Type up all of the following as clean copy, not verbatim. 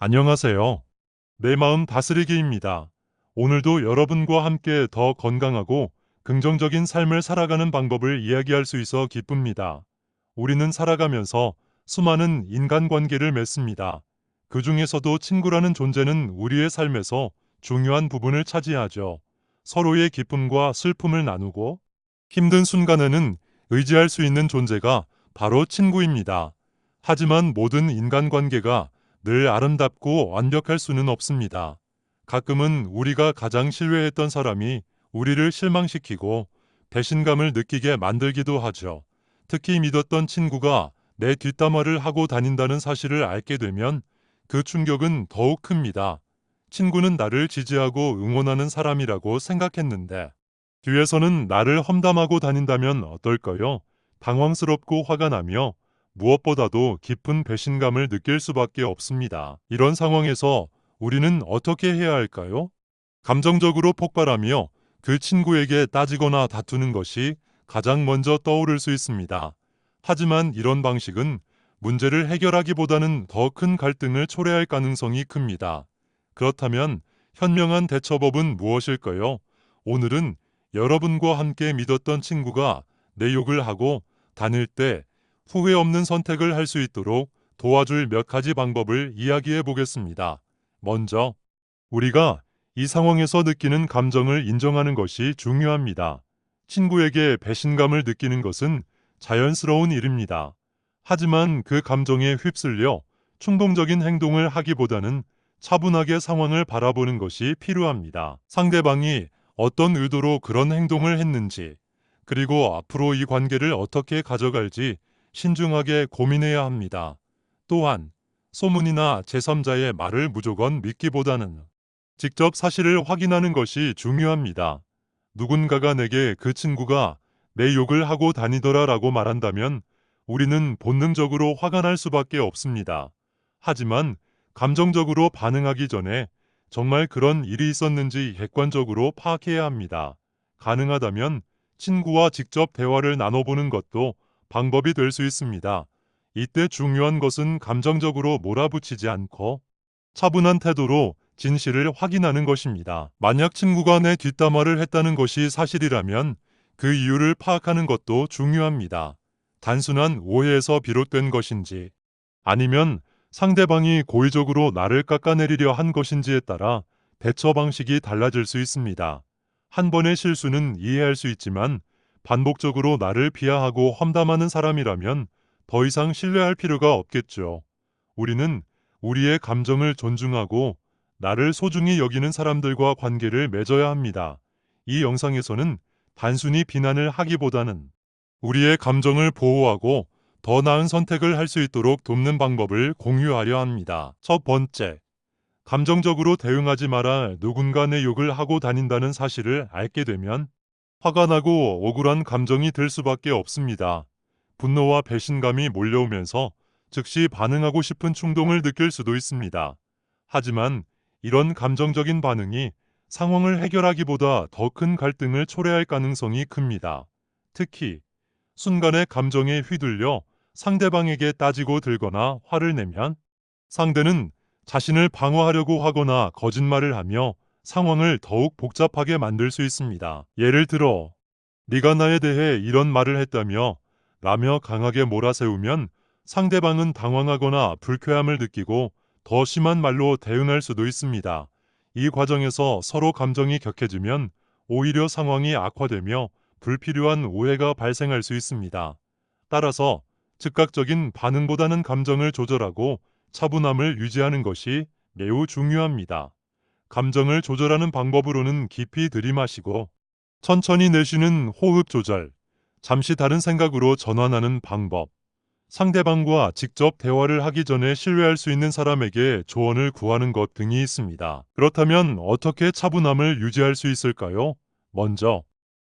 안녕하세요. 내 마음 다스리기입니다. 오늘도 여러분과 함께 더 건강하고 긍정적인 삶을 살아가는 방법을 이야기할 수 있어 기쁩니다. 우리는 살아가면서 수많은 인간관계를 맺습니다. 그 중에서도 친구라는 존재는 우리의 삶에서 중요한 부분을 차지하죠. 서로의 기쁨과 슬픔을 나누고 힘든 순간에는 의지할 수 있는 존재가 바로 친구입니다. 하지만 모든 인간관계가 늘 아름답고 완벽할 수는 없습니다. 가끔은 우리가 가장 신뢰했던 사람이 우리를 실망시키고 배신감을 느끼게 만들기도 하죠. 특히 믿었던 친구가 내 뒷담화를 하고 다닌다는 사실을 알게 되면 그 충격은 더욱 큽니다. 친구는 나를 지지하고 응원하는 사람이라고 생각했는데 뒤에서는 나를 험담하고 다닌다면 어떨까요? 당황스럽고 화가 나며 무엇보다도 깊은 배신감을 느낄 수밖에 없습니다. 이런 상황에서 우리는 어떻게 해야 할까요? 감정적으로 폭발하며 그 친구에게 따지거나 다투는 것이 가장 먼저 떠오를 수 있습니다. 하지만 이런 방식은 문제를 해결하기보다는 더 큰 갈등을 초래할 가능성이 큽니다. 그렇다면 현명한 대처법은 무엇일까요? 오늘은 여러분과 함께 믿었던 친구가 내 욕을 하고 다닐 때 후회 없는 선택을 할 수 있도록 도와줄 몇 가지 방법을 이야기해 보겠습니다. 먼저, 우리가 이 상황에서 느끼는 감정을 인정하는 것이 중요합니다. 친구에게 배신감을 느끼는 것은 자연스러운 일입니다. 하지만 그 감정에 휩쓸려 충동적인 행동을 하기보다는 차분하게 상황을 바라보는 것이 필요합니다. 상대방이 어떤 의도로 그런 행동을 했는지, 그리고 앞으로 이 관계를 어떻게 가져갈지 신중하게 고민해야 합니다. 또한 소문이나 제3자의 말을 무조건 믿기보다는 직접 사실을 확인하는 것이 중요합니다. 누군가가 내게 그 친구가 내 욕을 하고 다니더라라고 말한다면 우리는 본능적으로 화가 날 수밖에 없습니다. 하지만 감정적으로 반응하기 전에 정말 그런 일이 있었는지 객관적으로 파악해야 합니다. 가능하다면 친구와 직접 대화를 나눠보는 것도 방법이 될 수 있습니다. 이때 중요한 것은 감정적으로 몰아붙이지 않고 차분한 태도로 진실을 확인하는 것입니다. 만약 친구가 내 뒷담화를 했다는 것이 사실이라면 그 이유를 파악하는 것도 중요합니다. 단순한 오해에서 비롯된 것인지 아니면 상대방이 고의적으로 나를 깎아내리려 한 것인지에 따라 대처 방식이 달라질 수 있습니다. 한 번의 실수는 이해할 수 있지만 반복적으로 나를 비하하고 험담하는 사람이라면 더 이상 신뢰할 필요가 없겠죠. 우리는 우리의 감정을 존중하고 나를 소중히 여기는 사람들과 관계를 맺어야 합니다. 이 영상에서는 단순히 비난을 하기보다는 우리의 감정을 보호하고 더 나은 선택을 할 수 있도록 돕는 방법을 공유하려 합니다. 첫 번째, 감정적으로 대응하지 마라. 누군가 내 욕을 하고 다닌다는 사실을 알게 되면 화가 나고 억울한 감정이 들 수밖에 없습니다. 분노와 배신감이 몰려오면서 즉시 반응하고 싶은 충동을 느낄 수도 있습니다. 하지만 이런 감정적인 반응이 상황을 해결하기보다 더 큰 갈등을 초래할 가능성이 큽니다. 특히 순간의 감정에 휘둘려 상대방에게 따지고 들거나 화를 내면 상대는 자신을 방어하려고 하거나 거짓말을 하며 상황을 더욱 복잡하게 만들 수 있습니다. 예를 들어, 네가 나에 대해 이런 말을 했다며 라며 강하게 몰아세우면 상대방은 당황하거나 불쾌함을 느끼고 더 심한 말로 대응할 수도 있습니다. 이 과정에서 서로 감정이 격해지면 오히려 상황이 악화되며 불필요한 오해가 발생할 수 있습니다. 따라서 즉각적인 반응보다는 감정을 조절하고 차분함을 유지하는 것이 매우 중요합니다. 감정을 조절하는 방법으로는 깊이 들이마시고 천천히 내쉬는 호흡 조절, 잠시 다른 생각으로 전환하는 방법, 상대방과 직접 대화를 하기 전에 신뢰할 수 있는 사람에게 조언을 구하는 것 등이 있습니다. 그렇다면 어떻게 차분함을 유지할 수 있을까요? 먼저,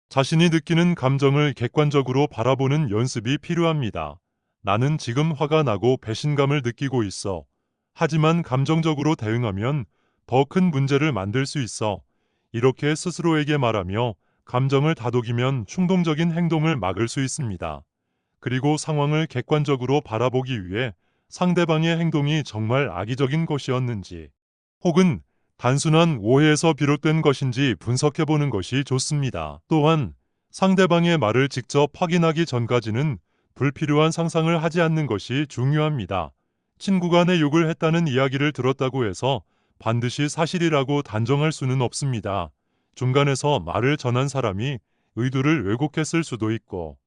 자신이 느끼는 감정을 객관적으로 바라보는 연습이 필요합니다. 나는 지금 화가 나고 배신감을 느끼고 있어. 하지만 감정적으로 대응하면 더 큰 문제를 만들 수 있어. 이렇게 스스로에게 말하며 감정을 다독이면 충동적인 행동을 막을 수 있습니다. 그리고 상황을 객관적으로 바라보기 위해 상대방의 행동이 정말 악의적인 것이었는지, 혹은 단순한 오해에서 비롯된 것인지 분석해 보는 것이 좋습니다. 또한 상대방의 말을 직접 확인하기 전까지는 불필요한 상상을 하지 않는 것이 중요합니다. 친구가 내 욕을 했다는 이야기를 들었다고 해서 반드시 사실이라고 단정할 수는 없습니다. 중간에서 말을 전한 사람이 의도를 왜곡했을 수도 있고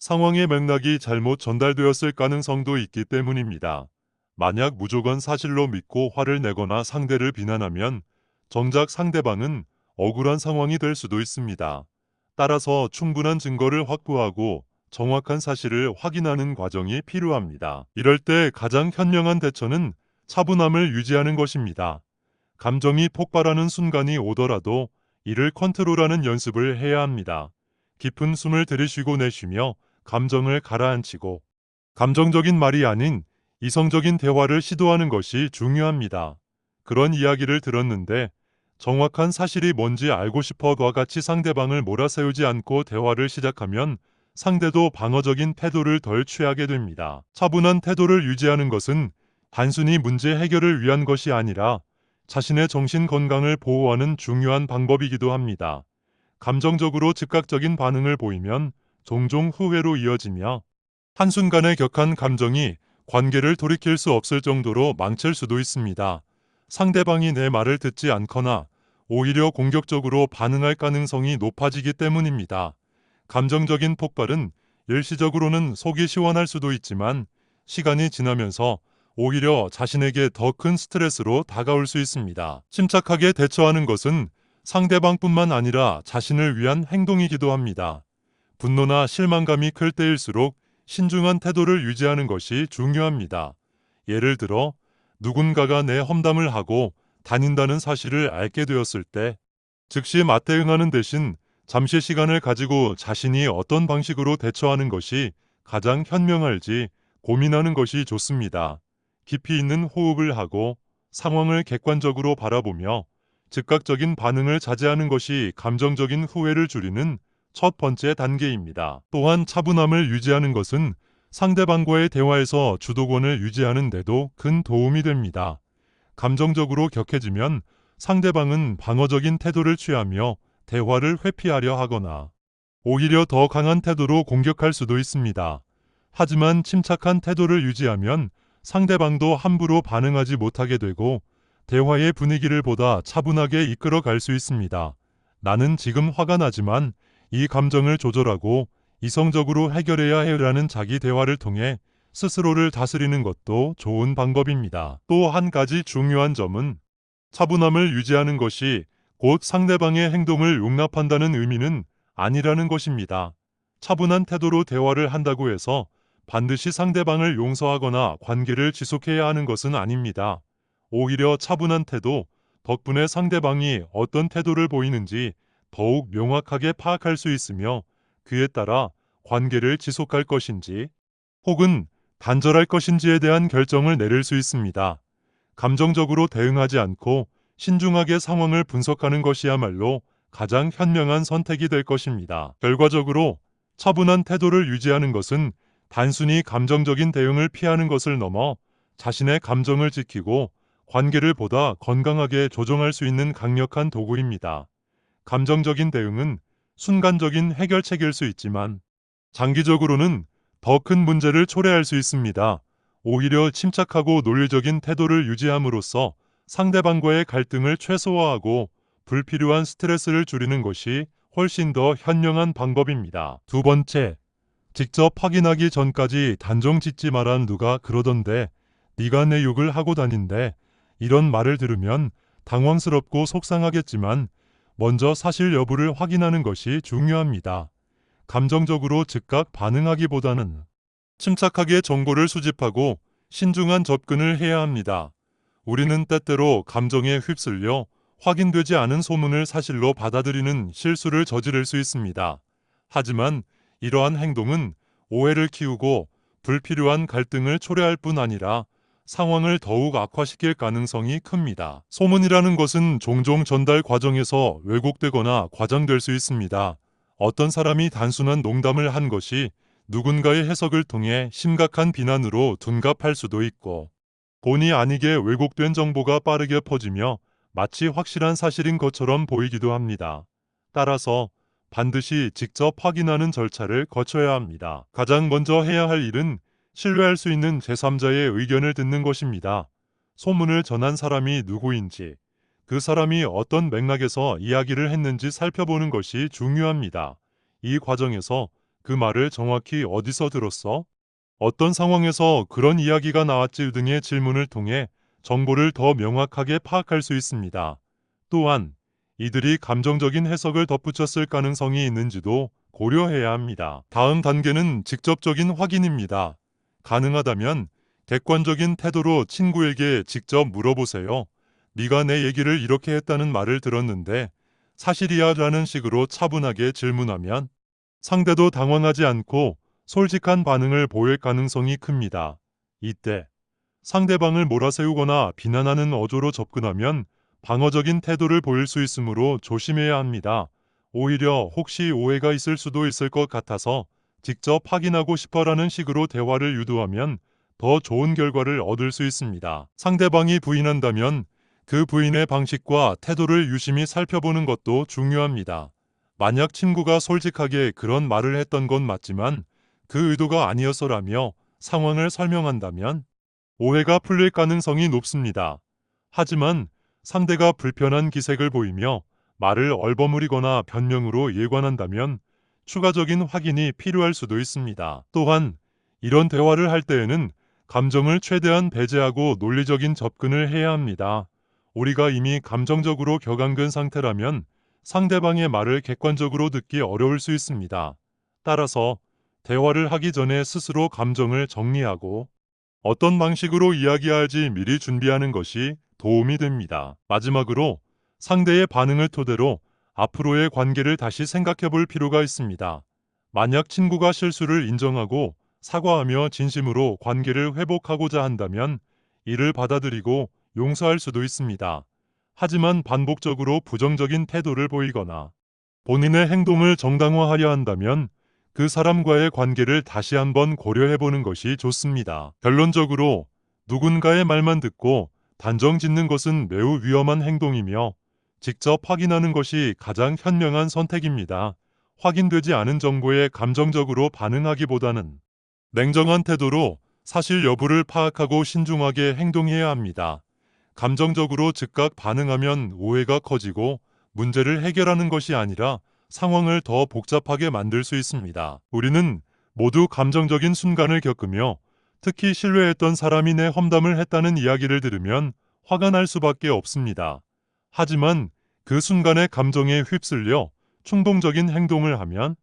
상황의 맥락이 잘못 전달되었을 가능성도 있기 때문입니다. 만약 무조건 사실로 믿고 화를 내거나 상대를 비난하면 정작 상대방은 억울한 상황이 될 수도 있습니다. 따라서 충분한 증거를 확보하고 정확한 사실을 확인하는 과정이 필요합니다. 이럴 때 가장 현명한 대처는 차분함을 유지하는 것입니다. 감정이 폭발하는 순간이 오더라도 이를 컨트롤하는 연습을 해야 합니다. 깊은 숨을 들이쉬고 내쉬며 감정을 가라앉히고 감정적인 말이 아닌 이성적인 대화를 시도하는 것이 중요합니다. 그런 이야기를 들었는데 정확한 사실이 뭔지 알고 싶어와 같이 상대방을 몰아세우지 않고 대화를 시작하면 상대도 방어적인 태도를 덜 취하게 됩니다. 차분한 태도를 유지하는 것은 단순히 문제 해결을 위한 것이 아니라 자신의 정신 건강을 보호하는 중요한 방법이기도 합니다. 감정적으로 즉각적인 반응을 보이면 종종 후회로 이어지며 한순간의 격한 감정이 관계를 돌이킬 수 없을 정도로 망칠 수도 있습니다. 상대방이 내 말을 듣지 않거나 오히려 공격적으로 반응할 가능성이 높아지기 때문입니다. 감정적인 폭발은 일시적으로는 속이 시원할 수도 있지만 시간이 지나면서 오히려 자신에게 더 큰 스트레스로 다가올 수 있습니다. 침착하게 대처하는 것은 상대방뿐만 아니라 자신을 위한 행동이기도 합니다. 분노나 실망감이 클 때일수록 신중한 태도를 유지하는 것이 중요합니다. 예를 들어 누군가가 내 험담을 하고 다닌다는 사실을 알게 되었을 때 즉시 맞대응하는 대신 잠시 시간을 가지고 자신이 어떤 방식으로 대처하는 것이 가장 현명할지 고민하는 것이 좋습니다. 깊이 있는 호흡을 하고 상황을 객관적으로 바라보며 즉각적인 반응을 자제하는 것이 감정적인 후회를 줄이는 첫 번째 단계입니다. 또한 차분함을 유지하는 것은 상대방과의 대화에서 주도권을 유지하는 데도 큰 도움이 됩니다. 감정적으로 격해지면 상대방은 방어적인 태도를 취하며 대화를 회피하려 하거나 오히려 더 강한 태도로 공격할 수도 있습니다. 하지만 침착한 태도를 유지하면 상대방도 함부로 반응하지 못하게 되고 대화의 분위기를 보다 차분하게 이끌어 갈 수 있습니다. 나는 지금 화가 나지만 이 감정을 조절하고 이성적으로 해결해야 해라는 자기 대화를 통해 스스로를 다스리는 것도 좋은 방법입니다. 또 한 가지 중요한 점은 차분함을 유지하는 것이 곧 상대방의 행동을 용납한다는 의미는 아니라는 것입니다. 차분한 태도로 대화를 한다고 해서 반드시 상대방을 용서하거나 관계를 지속해야 하는 것은 아닙니다. 오히려 차분한 태도 덕분에 상대방이 어떤 태도를 보이는지 더욱 명확하게 파악할 수 있으며 그에 따라 관계를 지속할 것인지 혹은 단절할 것인지에 대한 결정을 내릴 수 있습니다. 감정적으로 대응하지 않고 신중하게 상황을 분석하는 것이야말로 가장 현명한 선택이 될 것입니다. 결과적으로 차분한 태도를 유지하는 것은 단순히 감정적인 대응을 피하는 것을 넘어 자신의 감정을 지키고 관계를 보다 건강하게 조정할 수 있는 강력한 도구입니다. 감정적인 대응은 순간적인 해결책일 수 있지만 장기적으로는 더 큰 문제를 초래할 수 있습니다. 오히려 침착하고 논리적인 태도를 유지함으로써 상대방과의 갈등을 최소화하고 불필요한 스트레스를 줄이는 것이 훨씬 더 현명한 방법입니다. 두 번째, 직접 확인하기 전까지 단정 짓지 마라. 누가 그러던데 네가 내 욕을 하고 다닌대. 이런 말을 들으면 당황스럽고 속상하겠지만 먼저 사실 여부를 확인하는 것이 중요합니다. 감정적으로 즉각 반응하기보다는 침착하게 정보를 수집하고 신중한 접근을 해야 합니다. 우리는 때때로 감정에 휩쓸려 확인되지 않은 소문을 사실로 받아들이는 실수를 저지를 수 있습니다. 하지만 이러한 행동은 오해를 키우고 불필요한 갈등을 초래할 뿐 아니라 상황을 더욱 악화시킬 가능성이 큽니다. 소문이라는 것은 종종 전달 과정에서 왜곡되거나 과장될 수 있습니다. 어떤 사람이 단순한 농담을 한 것이 누군가의 해석을 통해 심각한 비난으로 둔갑할 수도 있고, 본의 아니게 왜곡된 정보가 빠르게 퍼지며 마치 확실한 사실인 것처럼 보이기도 합니다. 따라서 반드시 직접 확인하는 절차를 거쳐야 합니다. 가장 먼저 해야 할 일은 신뢰할 수 있는 제3자의 의견을 듣는 것입니다. 소문을 전한 사람이 누구인지, 그 사람이 어떤 맥락에서 이야기를 했는지 살펴보는 것이 중요합니다. 이 과정에서 그 말을 정확히 어디서 들었어? 어떤 상황에서 그런 이야기가 나왔지 등의 질문을 통해 정보를 더 명확하게 파악할 수 있습니다. 또한 이들이 감정적인 해석을 덧붙였을 가능성이 있는지도 고려해야 합니다. 다음 단계는 직접적인 확인입니다. 가능하다면 객관적인 태도로 친구에게 직접 물어보세요. 네가 내 얘기를 이렇게 했다는 말을 들었는데 사실이야? 라는 식으로 차분하게 질문하면 상대도 당황하지 않고 솔직한 반응을 보일 가능성이 큽니다. 이때 상대방을 몰아세우거나 비난하는 어조로 접근하면 방어적인 태도를 보일 수 있으므로 조심해야 합니다. 오히려 혹시 오해가 있을 수도 있을 것 같아서 직접 확인하고 싶어라는 식으로 대화를 유도하면 더 좋은 결과를 얻을 수 있습니다. 상대방이 부인한다면 그 부인의 방식과 태도를 유심히 살펴보는 것도 중요합니다. 만약 친구가 솔직하게 그런 말을 했던 건 맞지만 그 의도가 아니었어라며 상황을 설명한다면 오해가 풀릴 가능성이 높습니다. 하지만 상대가 불편한 기색을 보이며 말을 얼버무리거나 변명으로 일관한다면 추가적인 확인이 필요할 수도 있습니다. 또한 이런 대화를 할 때에는 감정을 최대한 배제하고 논리적인 접근을 해야 합니다. 우리가 이미 감정적으로 격앙된 상태라면 상대방의 말을 객관적으로 듣기 어려울 수 있습니다. 따라서 대화를 하기 전에 스스로 감정을 정리하고 어떤 방식으로 이야기할지 미리 준비하는 것이 도움이 됩니다. 마지막으로 상대의 반응을 토대로 앞으로의 관계를 다시 생각해 볼 필요가 있습니다. 만약 친구가 실수를 인정하고 사과하며 진심으로 관계를 회복하고자 한다면 이를 받아들이고 용서할 수도 있습니다. 하지만 반복적으로 부정적인 태도를 보이거나 본인의 행동을 정당화하려 한다면 그 사람과의 관계를 다시 한번 고려해 보는 것이 좋습니다. 결론적으로 누군가의 말만 듣고 단정 짓는 것은 매우 위험한 행동이며 직접 확인하는 것이 가장 현명한 선택입니다. 확인되지 않은 정보에 감정적으로 반응하기보다는 냉정한 태도로 사실 여부를 파악하고 신중하게 행동해야 합니다. 감정적으로 즉각 반응하면 오해가 커지고 문제를 해결하는 것이 아니라 상황을 더 복잡하게 만들 수 있습니다. 우리는 모두 감정적인 순간을 겪으며 특히 신뢰했던 사람이 내 험담을 했다는 이야기를 들으면 화가 날 수밖에 없습니다. 하지만 그 순간의 감정에 휩쓸려 충동적인 행동을 하면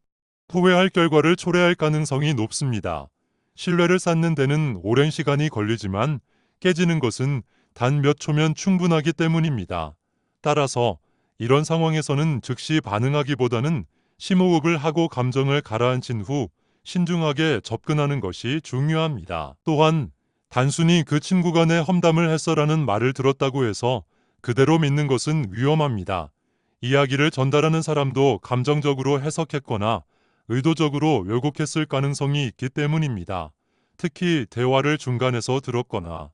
후회할 결과를 초래할 가능성이 높습니다. 신뢰를 쌓는 데는 오랜 시간이 걸리지만 깨지는 것은 단 몇 초면 충분하기 때문입니다. 따라서 이런 상황에서는 즉시 반응하기보다는 심호흡을 하고 감정을 가라앉힌 후 신중하게 접근하는 것이 중요합니다. 또한 단순히 그 친구가 내 험담을 했어라는 말을 들었다고 해서 그대로 믿는 것은 위험합니다. 이야기를 전달하는 사람도 감정적으로 해석했거나 의도적으로 왜곡했을 가능성이 있기 때문입니다. 특히 대화를 중간에서 들었거나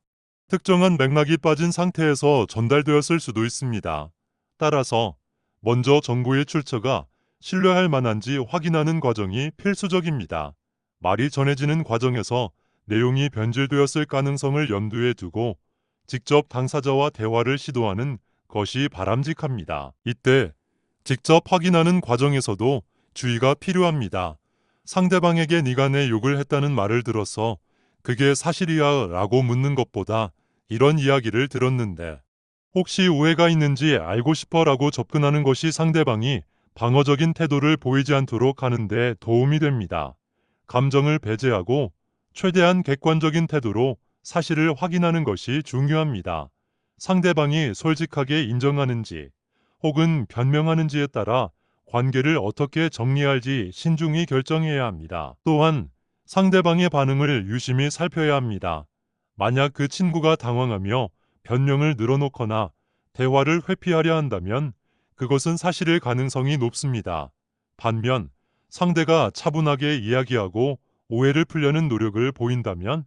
특정한 맥락이 빠진 상태에서 전달되었을 수도 있습니다. 따라서 먼저 정보의 출처가 신뢰할 만한지 확인하는 과정이 필수적입니다. 말이 전해지는 과정에서 내용이 변질되었을 가능성을 염두에 두고 직접 당사자와 대화를 시도하는 것이 바람직합니다. 이때 직접 확인하는 과정에서도 주의가 필요합니다. 상대방에게 네가 내 욕을 했다는 말을 들어서 그게 사실이야 라고 묻는 것보다 이런 이야기를 들었는데 혹시 오해가 있는지 알고 싶어 라고 접근하는 것이 상대방이 방어적인 태도를 보이지 않도록 하는 데 도움이 됩니다. 감정을 배제하고 최대한 객관적인 태도로 사실을 확인하는 것이 중요합니다. 상대방이 솔직하게 인정하는지 혹은 변명하는지에 따라 관계를 어떻게 정리할지 신중히 결정해야 합니다. 또한 상대방의 반응을 유심히 살펴야 합니다. 만약 그 친구가 당황하며 변명을 늘어놓거나 대화를 회피하려 한다면 그것은 사실일 가능성이 높습니다. 반면 상대가 차분하게 이야기하고 오해를 풀려는 노력을 보인다면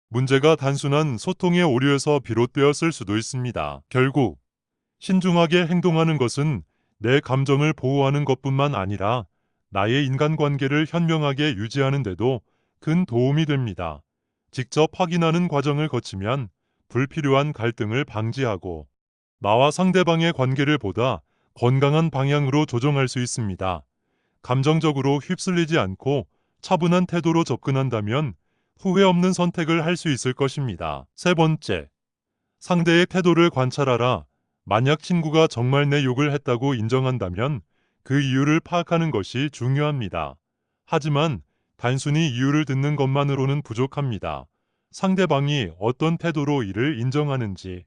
문제가 단순한 소통의 오류에서 비롯되었을 수도 있습니다. 결국 신중하게 행동하는 것은 내 감정을 보호하는 것뿐만 아니라 나의 인간관계를 현명하게 유지하는 데도 큰 도움이 됩니다. 직접 확인하는 과정을 거치면 불필요한 갈등을 방지하고 나와 상대방의 관계를 보다 건강한 방향으로 조정할 수 있습니다. 감정적으로 휩쓸리지 않고 차분한 태도로 접근한다면 후회 없는 선택을 할 수 있을 것입니다. 세 번째, 상대의 태도를 관찰하라. 만약 친구가 정말 내 욕을 했다고 인정한다면 그 이유를 파악하는 것이 중요합니다. 하지만 단순히 이유를 듣는 것만으로는 부족합니다. 상대방이 어떤 태도로 이를 인정하는지,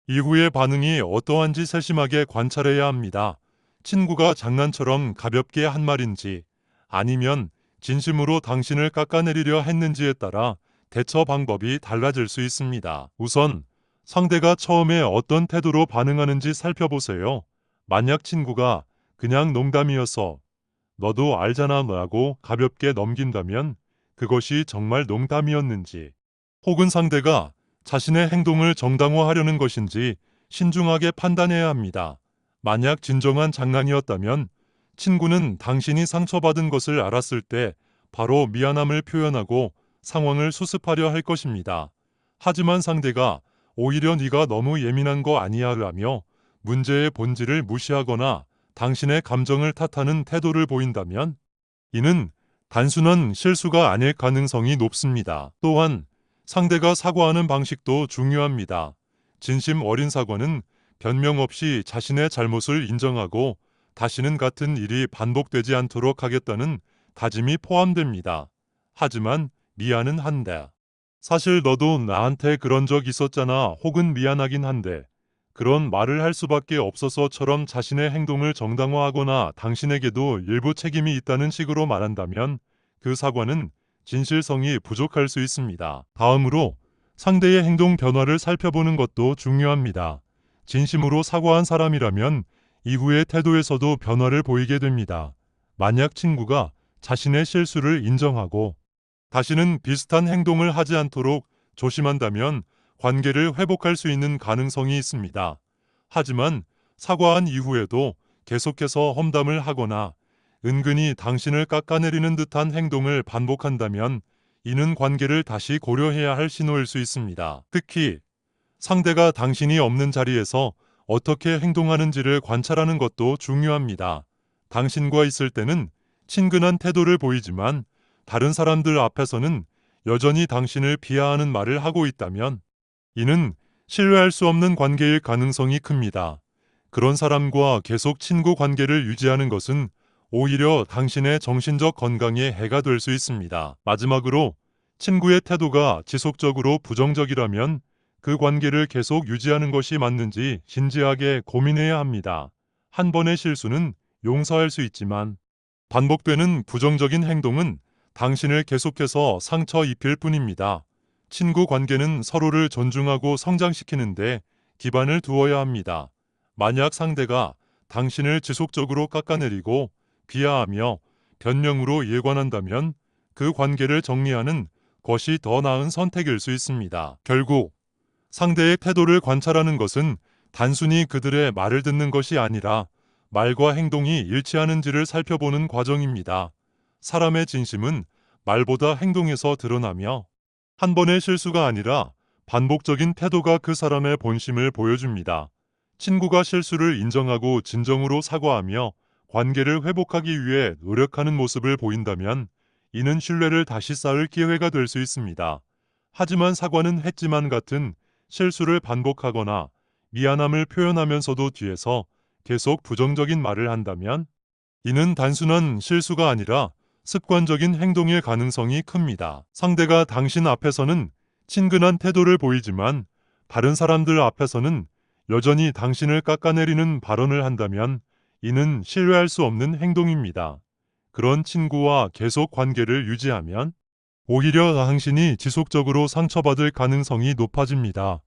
이후의 반응이 어떠한지 세심하게 관찰해야 합니다. 친구가 장난처럼 가볍게 한 말인지 아니면 진심으로 당신을 깎아내리려 했는지에 따라 대처 방법이 달라질 수 있습니다. 우선 상대가 처음에 어떤 태도로 반응하는지 살펴보세요. 만약 친구가 그냥 농담이어서 너도 알잖아 라고 가볍게 넘긴다면 그것이 정말 농담이었는지, 혹은 상대가 자신의 행동을 정당화하려는 것인지 신중하게 판단해야 합니다. 만약 진정한 장난이었다면 친구는 당신이 상처받은 것을 알았을 때 바로 미안함을 표현하고 상황을 수습하려 할 것입니다. 하지만 상대가 오히려 네가 너무 예민한 거 아니야 라며 문제의 본질을 무시하거나 당신의 감정을 탓하는 태도를 보인다면 이는 단순한 실수가 아닐 가능성이 높습니다. 또한 상대가 사과하는 방식도 중요합니다. 진심 어린 사과는 변명 없이 자신의 잘못을 인정하고 다시는 같은 일이 반복되지 않도록 하겠다는 다짐이 포함됩니다. 하지만 미안은 한데, 사실 너도 나한테 그런 적 있었잖아 혹은 미안하긴 한데 그런 말을 할 수밖에 없어서처럼 자신의 행동을 정당화하거나 당신에게도 일부 책임이 있다는 식으로 말한다면 그 사과는 진실성이 부족할 수 있습니다. 다음으로 상대의 행동 변화를 살펴보는 것도 중요합니다. 진심으로 사과한 사람이라면 이후의 태도에서도 변화를 보이게 됩니다. 만약 친구가 자신의 실수를 인정하고 다시는 비슷한 행동을 하지 않도록 조심한다면 관계를 회복할 수 있는 가능성이 있습니다. 하지만 사과한 이후에도 계속해서 험담을 하거나 은근히 당신을 깎아내리는 듯한 행동을 반복한다면 이는 관계를 다시 고려해야 할 신호일 수 있습니다. 특히 상대가 당신이 없는 자리에서 어떻게 행동하는지를 관찰하는 것도 중요합니다. 당신과 있을 때는 친근한 태도를 보이지만 다른 사람들 앞에서는 여전히 당신을 비하하는 말을 하고 있다면 이는 신뢰할 수 없는 관계일 가능성이 큽니다. 그런 사람과 계속 친구 관계를 유지하는 것은 오히려 당신의 정신적 건강에 해가 될 수 있습니다. 마지막으로 친구의 태도가 지속적으로 부정적이라면 그 관계를 계속 유지하는 것이 맞는지 진지하게 고민해야 합니다. 한 번의 실수는 용서할 수 있지만 반복되는 부정적인 행동은 당신을 계속해서 상처 입힐 뿐입니다. 친구 관계는 서로를 존중하고 성장시키는데 기반을 두어야 합니다. 만약 상대가 당신을 지속적으로 깎아내리고 비하하며 변명으로 일관한다면 그 관계를 정리하는 것이 더 나은 선택일 수 있습니다. 결국 상대의 태도를 관찰하는 것은 단순히 그들의 말을 듣는 것이 아니라 말과 행동이 일치하는지를 살펴보는 과정입니다. 사람의 진심은 말보다 행동에서 드러나며 한 번의 실수가 아니라 반복적인 태도가 그 사람의 본심을 보여줍니다. 친구가 실수를 인정하고 진정으로 사과하며 관계를 회복하기 위해 노력하는 모습을 보인다면 이는 신뢰를 다시 쌓을 기회가 될 수 있습니다. 하지만 사과는 했지만 같은 실수를 반복하거나 미안함을 표현하면서도 뒤에서 계속 부정적인 말을 한다면 이는 단순한 실수가 아니라 습관적인 행동일 가능성이 큽니다. 상대가 당신 앞에서는 친근한 태도를 보이지만 다른 사람들 앞에서는 여전히 당신을 깎아내리는 발언을 한다면 이는 신뢰할 수 없는 행동입니다. 그런 친구와 계속 관계를 유지하면 오히려 당신이 지속적으로 상처받을 가능성이 높아집니다.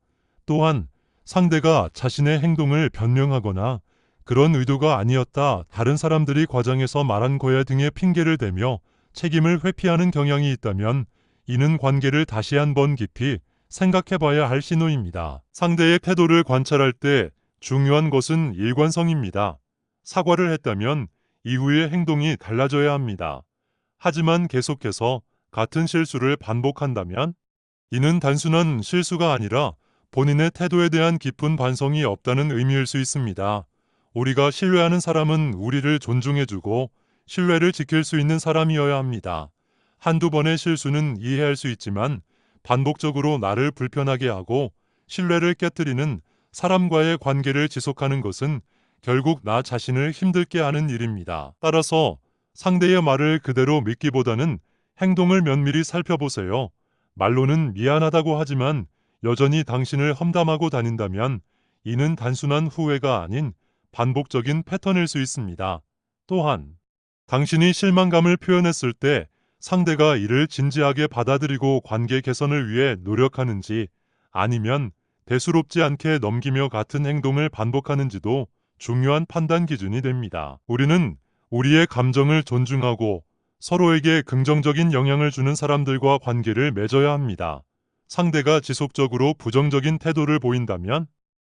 또한 상대가 자신의 행동을 변명하거나 그런 의도가 아니었다, 다른 사람들이 과장해서 말한 거야 등의 핑계를 대며 책임을 회피하는 경향이 있다면 이는 관계를 다시 한번 깊이 생각해 봐야 할 신호입니다. 상대의 태도를 관찰할 때 중요한 것은 일관성입니다. 사과를 했다면 이후의 행동이 달라져야 합니다. 하지만 계속해서 같은 실수를 반복한다면 이는 단순한 실수가 아니라 본인의 태도에 대한 깊은 반성이 없다는 의미일 수 있습니다. 우리가 신뢰하는 사람은 우리를 존중해주고 신뢰를 지킬 수 있는 사람이어야 합니다. 한두 번의 실수는 이해할 수 있지만 반복적으로 나를 불편하게 하고 신뢰를 깨뜨리는 사람과의 관계를 지속하는 것은 결국 나 자신을 힘들게 하는 일입니다. 따라서 상대의 말을 그대로 믿기보다는 행동을 면밀히 살펴보세요. 말로는 미안하다고 하지만 여전히 당신을 험담하고 다닌다면 이는 단순한 후회가 아닌 반복적인 패턴일 수 있습니다. 또한 당신이 실망감을 표현했을 때 상대가 이를 진지하게 받아들이고 관계 개선을 위해 노력하는지 아니면 대수롭지 않게 넘기며 같은 행동을 반복하는지도 중요한 판단 기준이 됩니다. 우리는 우리의 감정을 존중하고 서로에게 긍정적인 영향을 주는 사람들과 관계를 맺어야 합니다. 상대가 지속적으로 부정적인 태도를 보인다면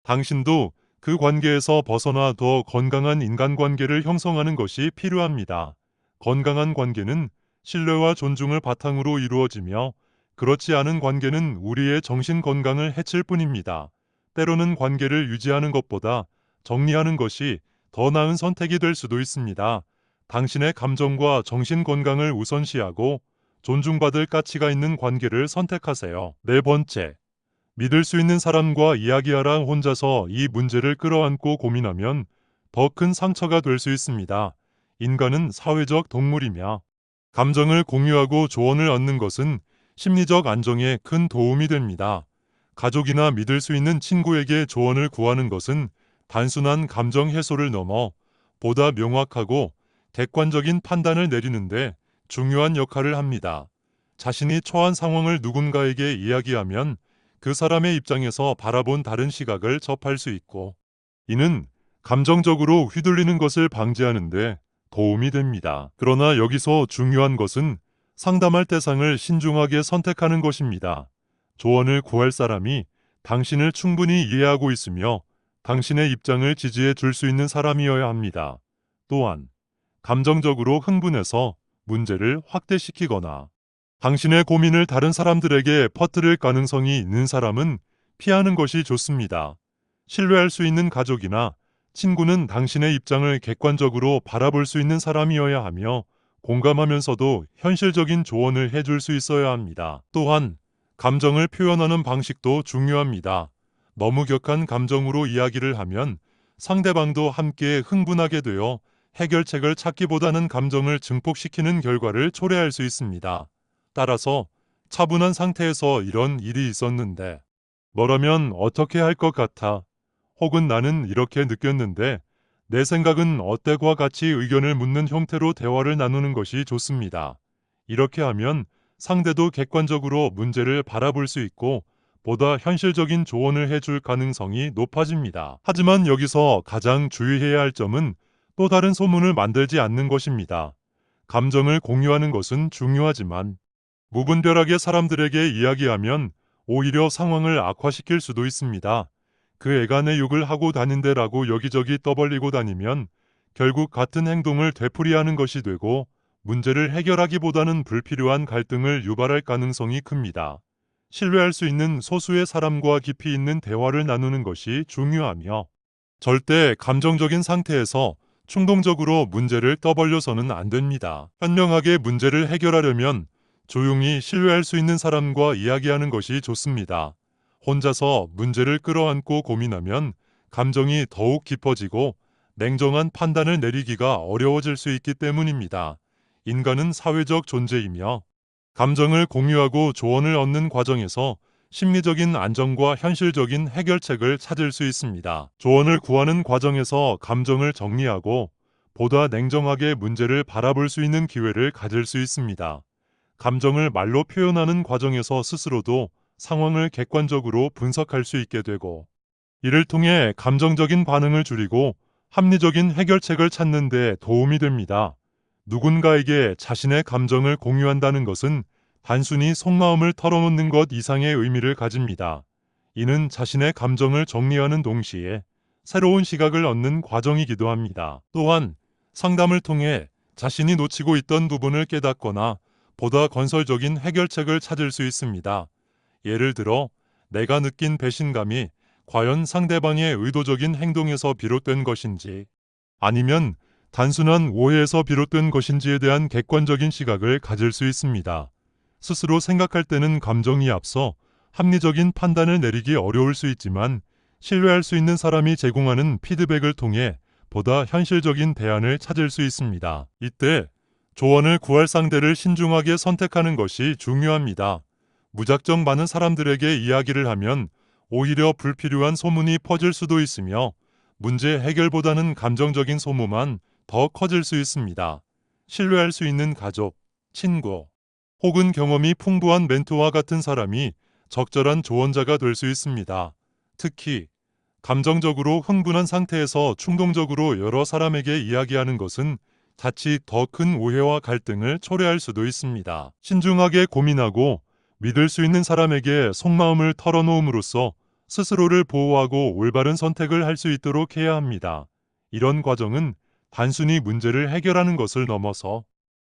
당신도 그 관계에서 벗어나 더 건강한 인간관계를 형성하는 것이 필요합니다. 건강한 관계는 신뢰와 존중을 바탕으로 이루어지며 그렇지 않은 관계는 우리의 정신 건강을 해칠 뿐입니다. 때로는 관계를 유지하는 것보다 정리하는 것이 더 나은 선택이 될 수도 있습니다. 당신의 감정과 정신 건강을 우선시하고 존중받을 가치가 있는 관계를 선택하세요. 네 번째, 믿을 수 있는 사람과 이야기하라. 혼자서 이 문제를 끌어안고 고민하면 더 큰 상처가 될 수 있습니다. 인간은 사회적 동물이며 감정을 공유하고 조언을 얻는 것은 심리적 안정에 큰 도움이 됩니다. 가족이나 믿을 수 있는 친구에게 조언을 구하는 것은 단순한 감정 해소를 넘어 보다 명확하고 객관적인 판단을 내리는데 중요한 역할을 합니다. 자신이 처한 상황을 누군가에게 이야기하면 그 사람의 입장에서 바라본 다른 시각을 접할 수 있고 이는 감정적으로 휘둘리는 것을 방지하는데 도움이 됩니다. 그러나 여기서 중요한 것은 상담할 대상을 신중하게 선택하는 것입니다. 조언을 구할 사람이 당신을 충분히 이해하고 있으며 당신의 입장을 지지해 줄 수 있는 사람이어야 합니다. 또한 감정적으로 흥분해서 문제를 확대시키거나 당신의 고민을 다른 사람들에게 퍼뜨릴 가능성이 있는 사람은 피하는 것이 좋습니다. 신뢰할 수 있는 가족이나 친구는 당신의 입장을 객관적으로 바라볼 수 있는 사람이어야 하며 공감하면서도 현실적인 조언을 해줄 수 있어야 합니다. 또한 감정을 표현하는 방식도 중요합니다. 너무 격한 감정으로 이야기를 하면 상대방도 함께 흥분하게 되어 해결책을 찾기보다는 감정을 증폭시키는 결과를 초래할 수 있습니다. 따라서 차분한 상태에서 이런 일이 있었는데 너라면 어떻게 할 것 같아? 혹은 나는 이렇게 느꼈는데 내 생각은 어때과 같이 의견을 묻는 형태로 대화를 나누는 것이 좋습니다. 이렇게 하면 상대도 객관적으로 문제를 바라볼 수 있고 보다 현실적인 조언을 해줄 가능성이 높아집니다. 하지만 여기서 가장 주의해야 할 점은 또 다른 소문을 만들지 않는 것입니다. 감정을 공유하는 것은 중요하지만 무분별하게 사람들에게 이야기하면 오히려 상황을 악화시킬 수도 있습니다. 그 애가 내 욕을 하고 다닌대라고 여기저기 떠벌리고 다니면 결국 같은 행동을 되풀이하는 것이 되고 문제를 해결하기보다는 불필요한 갈등을 유발할 가능성이 큽니다. 신뢰할 수 있는 소수의 사람과 깊이 있는 대화를 나누는 것이 중요하며 절대 감정적인 상태에서 충동적으로 문제를 떠벌려서는 안 됩니다. 현명하게 문제를 해결하려면 조용히 신뢰할 수 있는 사람과 이야기하는 것이 좋습니다. 혼자서 문제를 끌어안고 고민하면 감정이 더욱 깊어지고 냉정한 판단을 내리기가 어려워질 수 있기 때문입니다. 인간은 사회적 존재이며 감정을 공유하고 조언을 얻는 과정에서 심리적인 안정과 현실적인 해결책을 찾을 수 있습니다. 조언을 구하는 과정에서 감정을 정리하고 보다 냉정하게 문제를 바라볼 수 있는 기회를 가질 수 있습니다. 감정을 말로 표현하는 과정에서 스스로도 상황을 객관적으로 분석할 수 있게 되고 이를 통해 감정적인 반응을 줄이고 합리적인 해결책을 찾는 데 도움이 됩니다. 누군가에게 자신의 감정을 공유한다는 것은 단순히 속마음을 털어놓는 것 이상의 의미를 가집니다. 이는 자신의 감정을 정리하는 동시에 새로운 시각을 얻는 과정이기도 합니다. 또한 상담을 통해 자신이 놓치고 있던 부분을 깨닫거나 보다 건설적인 해결책을 찾을 수 있습니다. 예를 들어 내가 느낀 배신감이 과연 상대방의 의도적인 행동에서 비롯된 것인지 아니면 단순한 오해에서 비롯된 것인지에 대한 객관적인 시각을 가질 수 있습니다. 스스로 생각할 때는 감정이 앞서 합리적인 판단을 내리기 어려울 수 있지만 신뢰할 수 있는 사람이 제공하는 피드백을 통해 보다 현실적인 대안을 찾을 수 있습니다. 이때 조언을 구할 상대를 신중하게 선택하는 것이 중요합니다. 무작정 많은 사람들에게 이야기를 하면 오히려 불필요한 소문이 퍼질 수도 있으며 문제 해결보다는 감정적인 소모만 더 커질 수 있습니다. 신뢰할 수 있는 가족, 친구, 혹은 경험이 풍부한 멘토와 같은 사람이 적절한 조언자가 될 수 있습니다. 특히 감정적으로 흥분한 상태에서 충동적으로 여러 사람에게 이야기하는 것은 자칫 더 큰 오해와 갈등을 초래할 수도 있습니다. 신중하게 고민하고 믿을 수 있는 사람에게 속마음을 털어놓음으로써 스스로를 보호하고 올바른 선택을 할 수 있도록 해야 합니다. 이런 과정은 단순히 문제를 해결하는 것을 넘어서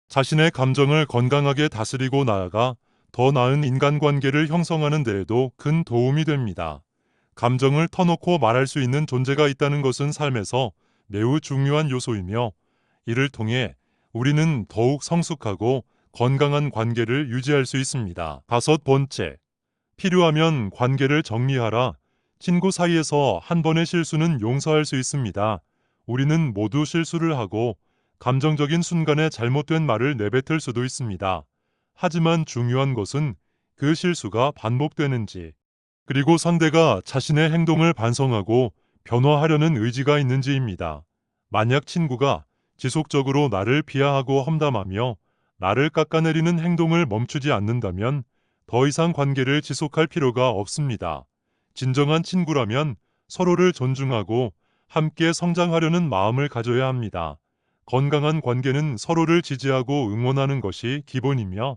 자신의 감정을 건강하게 다스리고 나아가 더 나은 인간관계를 형성하는 데에도 큰 도움이 됩니다. 감정을 터놓고 말할 수 있는 존재가 있다는 것은 삶에서 매우 중요한 요소이며 이를 통해 우리는 더욱 성숙하고 건강한 관계를 유지할 수 있습니다. 5번째, 필요하면 관계를 정리하라. 친구 사이에서 한 번의 실수는 용서할 수 있습니다. 우리는 모두 실수를 하고 감정적인 순간에 잘못된 말을 내뱉을 수도 있습니다. 하지만 중요한 것은 그 실수가 반복되는지, 그리고 상대가 자신의 행동을 반성하고 변화하려는 의지가 있는지입니다. 만약 친구가 지속적으로 나를 비하하고 험담하며 나를 깎아내리는 행동을 멈추지 않는다면 더 이상 관계를 지속할 필요가 없습니다. 진정한 친구라면 서로를 존중하고 함께 성장하려는 마음을 가져야 합니다. 건강한 관계는 서로를 지지하고 응원하는 것이 기본이며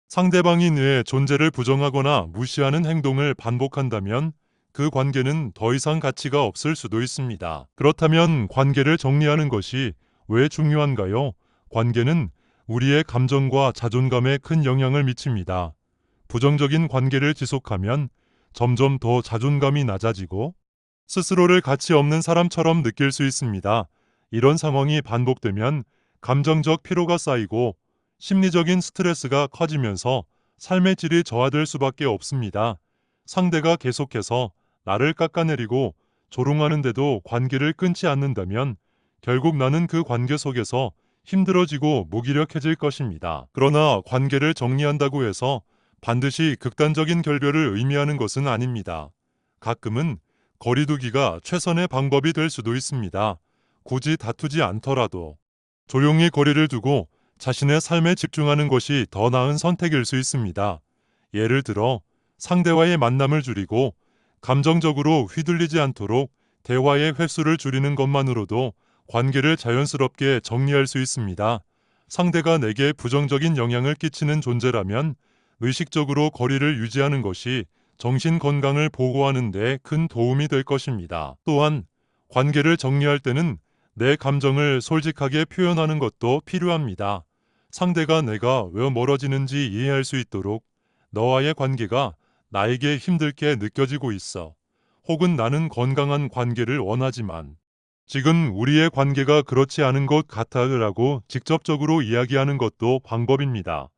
상대방이 내 존재를 부정하거나 무시하는 행동을 반복한다면 그 관계는 더 이상 가치가 없을 수도 있습니다. 그렇다면 관계를 정리하는 것이 왜 중요한가요? 관계는 우리의 감정과 자존감에 큰 영향을 미칩니다. 부정적인 관계를 지속하면 점점 더 자존감이 낮아지고 스스로를 가치 없는 사람처럼 느낄 수 있습니다. 이런 상황이 반복되면 감정적 피로가 쌓이고 심리적인 스트레스가 커지면서 삶의 질이 저하될 수밖에 없습니다. 상대가 계속해서 나를 깎아내리고 조롱하는데도 관계를 끊지 않는다면 결국 나는 그 관계 속에서 힘들어지고 무기력해질 것입니다. 그러나 관계를 정리한다고 해서 반드시 극단적인 결별을 의미하는 것은 아닙니다. 가끔은 거리두기가 최선의 방법이 될 수도 있습니다. 굳이 다투지 않더라도 조용히 거리를 두고 자신의 삶에 집중하는 것이 더 나은 선택일 수 있습니다. 예를 들어 상대와의 만남을 줄이고 감정적으로 휘둘리지 않도록 대화의 횟수를 줄이는 것만으로도 관계를 자연스럽게 정리할 수 있습니다. 상대가 내게 부정적인 영향을 끼치는 존재라면 의식적으로 거리를 유지하는 것이 정신 건강을 보호하는 데 큰 도움이 될 것입니다. 또한 관계를 정리할 때는 내 감정을 솔직하게 표현하는 것도 필요합니다. 상대가 내가 왜 멀어지는지 이해할 수 있도록 너와의 관계가 나에게 힘들게 느껴지고 있어. 혹은 나는 건강한 관계를 원하지만 지금 우리의 관계가 그렇지 않은 것 같아라고 직접적으로 이야기하는 것도 방법입니다.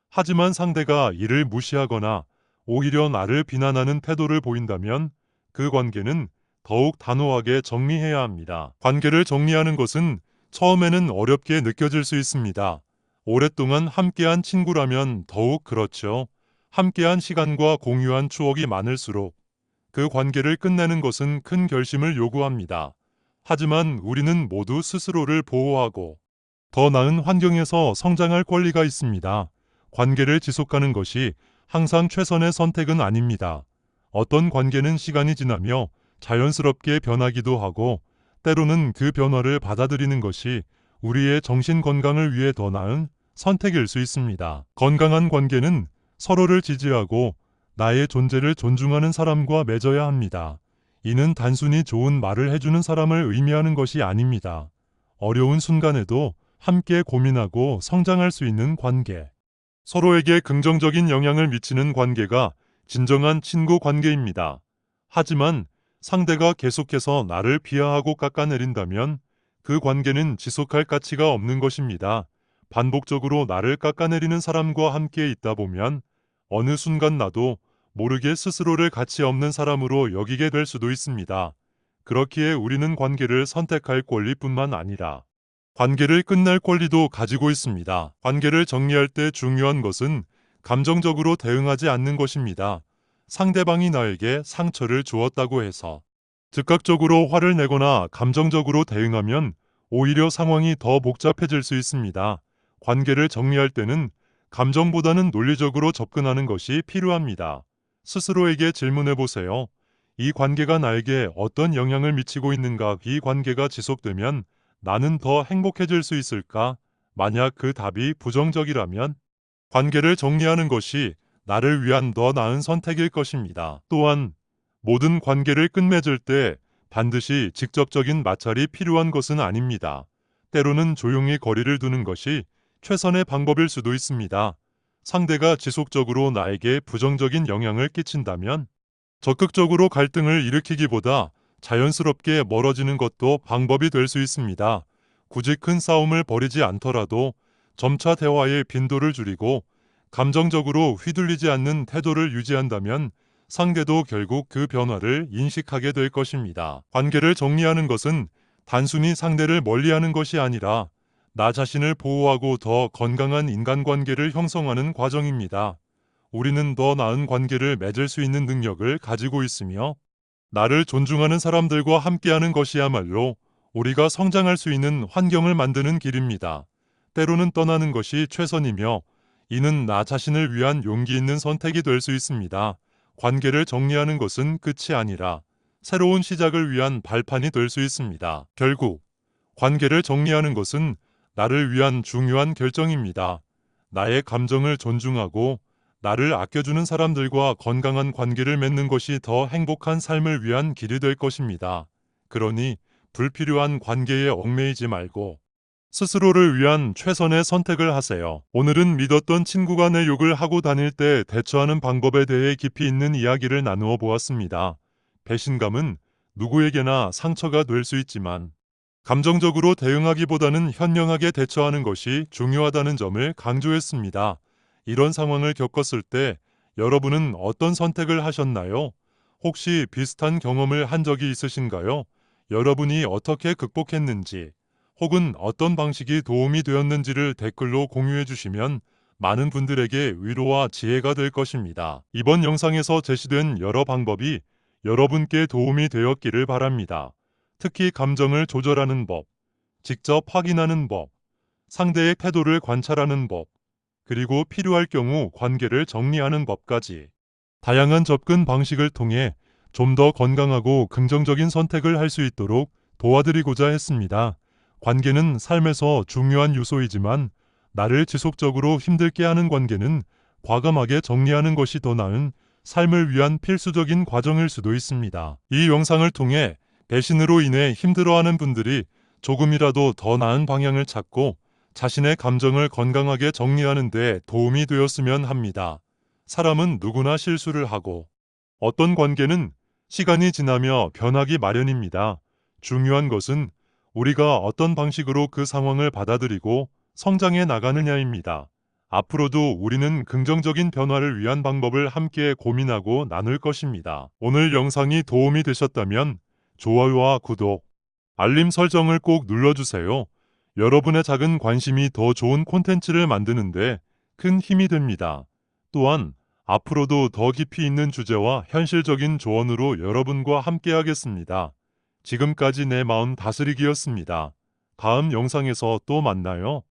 하지만 상대가 이를 무시하거나 오히려 나를 비난하는 태도를 보인다면 그 관계는 더욱 단호하게 정리해야 합니다. 관계를 정리하는 것은 처음에는 어렵게 느껴질 수 있습니다. 오랫동안 함께한 친구라면 더욱 그렇죠. 함께한 시간과 공유한 추억이 많을수록 그 관계를 끝내는 것은 큰 결심을 요구합니다. 하지만 우리는 모두 스스로를 보호하고 더 나은 환경에서 성장할 권리가 있습니다. 관계를 지속하는 것이 항상 최선의 선택은 아닙니다. 어떤 관계는 시간이 지나며 자연스럽게 변하기도 하고 때로는 그 변화를 받아들이는 것이 우리의 정신 건강을 위해 더 나은 선택일 수 있습니다. 건강한 관계는 서로를 지지하고 나의 존재를 존중하는 사람과 맺어야 합니다. 이는 단순히 좋은 말을 해주는 사람을 의미하는 것이 아닙니다. 어려운 순간에도 함께 고민하고 성장할 수 있는 관계. 서로에게 긍정적인 영향을 미치는 관계가 진정한 친구 관계입니다. 하지만 상대가 계속해서 나를 비하하고 깎아내린다면 그 관계는 지속할 가치가 없는 것입니다. 반복적으로 나를 깎아내리는 사람과 함께 있다 보면 어느 순간 나도 모르게 스스로를 가치 없는 사람으로 여기게 될 수도 있습니다. 그렇기에 우리는 관계를 선택할 권리뿐만 아니라 관계를 끝낼 권리도 가지고 있습니다. 관계를 정리할 때 중요한 것은 감정적으로 대응하지 않는 것입니다. 상대방이 나에게 상처를 주었다고 해서 즉각적으로 화를 내거나 감정적으로 대응하면 오히려 상황이 더 복잡해질 수 있습니다. 관계를 정리할 때는 감정보다는 논리적으로 접근하는 것이 필요합니다. 스스로에게 질문해 보세요. 이 관계가 나에게 어떤 영향을 미치고 있는가? 이 관계가 지속되면 나는 더 행복해질 수 있을까? 만약 그 답이 부정적이라면 관계를 정리하는 것이 나를 위한 더 나은 선택일 것입니다. 또한 모든 관계를 끝맺을 때 반드시 직접적인 마찰이 필요한 것은 아닙니다. 때로는 조용히 거리를 두는 것이 최선의 방법일 수도 있습니다. 상대가 지속적으로 나에게 부정적인 영향을 끼친다면 적극적으로 갈등을 일으키기보다 자연스럽게 멀어지는 것도 방법이 될 수 있습니다. 굳이 큰 싸움을 벌이지 않더라도 점차 대화의 빈도를 줄이고 감정적으로 휘둘리지 않는 태도를 유지한다면 상대도 결국 그 변화를 인식하게 될 것입니다. 관계를 정리하는 것은 단순히 상대를 멀리하는 것이 아니라 나 자신을 보호하고 더 건강한 인간관계를 형성하는 과정입니다. 우리는 더 나은 관계를 맺을 수 있는 능력을 가지고 있으며 나를 존중하는 사람들과 함께하는 것이야말로 우리가 성장할 수 있는 환경을 만드는 길입니다. 때로는 떠나는 것이 최선이며 이는 나 자신을 위한 용기 있는 선택이 될 수 있습니다. 관계를 정리하는 것은 끝이 아니라 새로운 시작을 위한 발판이 될 수 있습니다. 결국 관계를 정리하는 것은 나를 위한 중요한 결정입니다. 나의 감정을 존중하고 나를 아껴주는 사람들과 건강한 관계를 맺는 것이 더 행복한 삶을 위한 길이 될 것입니다. 그러니 불필요한 관계에 얽매이지 말고 스스로를 위한 최선의 선택을 하세요. 오늘은 믿었던 친구가 내 욕을 하고 다닐 때 대처하는 방법에 대해 깊이 있는 이야기를 나누어 보았습니다. 배신감은 누구에게나 상처가 될 수 있지만 감정적으로 대응하기보다는 현명하게 대처하는 것이 중요하다는 점을 강조했습니다. 이런 상황을 겪었을 때 여러분은 어떤 선택을 하셨나요? 혹시 비슷한 경험을 한 적이 있으신가요? 여러분이 어떻게 극복했는지 혹은 어떤 방식이 도움이 되었는지를 댓글로 공유해 주시면 많은 분들에게 위로와 지혜가 될 것입니다. 이번 영상에서 제시된 여러 방법이 여러분께 도움이 되었기를 바랍니다. 특히 감정을 조절하는 법, 직접 확인하는 법, 상대의 태도를 관찰하는 법, 그리고 필요할 경우 관계를 정리하는 법까지 다양한 접근 방식을 통해 좀 더 건강하고 긍정적인 선택을 할 수 있도록 도와드리고자 했습니다. 관계는 삶에서 중요한 요소이지만 나를 지속적으로 힘들게 하는 관계는 과감하게 정리하는 것이 더 나은 삶을 위한 필수적인 과정일 수도 있습니다. 이 영상을 통해 배신으로 인해 힘들어하는 분들이 조금이라도 더 나은 방향을 찾고 자신의 감정을 건강하게 정리하는 데 도움이 되었으면 합니다. 사람은 누구나 실수를 하고 어떤 관계는 시간이 지나며 변하기 마련입니다. 중요한 것은 우리가 어떤 방식으로 그 상황을 받아들이고 성장해 나가느냐입니다. 앞으로도 우리는 긍정적인 변화를 위한 방법을 함께 고민하고 나눌 것입니다. 오늘 영상이 도움이 되셨다면 좋아요와 구독, 알림 설정을 꼭 눌러주세요. 여러분의 작은 관심이 더 좋은 콘텐츠를 만드는데 큰 힘이 됩니다. 또한 앞으로도 더 깊이 있는 주제와 현실적인 조언으로 여러분과 함께하겠습니다. 지금까지 내 마음 다스리기였습니다. 다음 영상에서 또 만나요.